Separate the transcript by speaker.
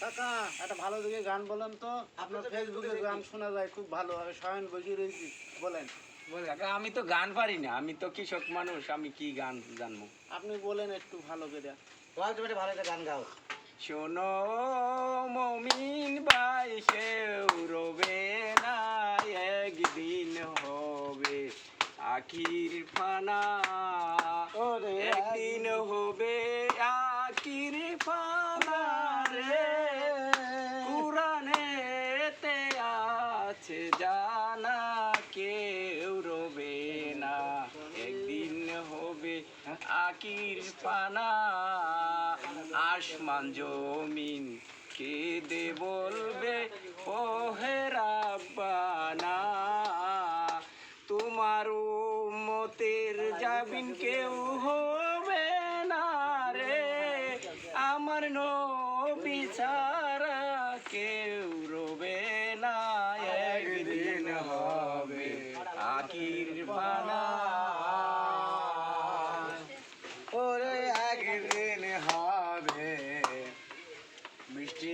Speaker 1: কাকা একটা ভালো দিকে গান বলেন তো, আপনার ফেসবুকে গান শোনা যায় খুব ভালো হবে। স্বয়ন বসে রয়েছি, বলেন।
Speaker 2: কাকা আমি তো গান পারি না, আমি তো কৃষক মানুষ, আমি কি গান জানবো?
Speaker 1: আপনি বলেন একটু ভালো করে।
Speaker 3: তুমি ভালো একটা গান গাও।
Speaker 2: শোনো মমিন ভাই, কেউ রবে না, একদিন হবে আখির ফানা।
Speaker 1: ওরে
Speaker 2: একদিন হবে আখির ফানা রে, কুরআনেতে আছে জানা, কেউ রবে না, একদিন হবে আখির ফানা। আসমান জমিন কেঁদে বলবে ও হে রাব্বানা, তোমার উম্মতের জাবিন কেউ হবে না রে, আমার নবী ছাড়া কেউ রবে না, একদিন হবে আখির ফানা।
Speaker 3: ওরে আগে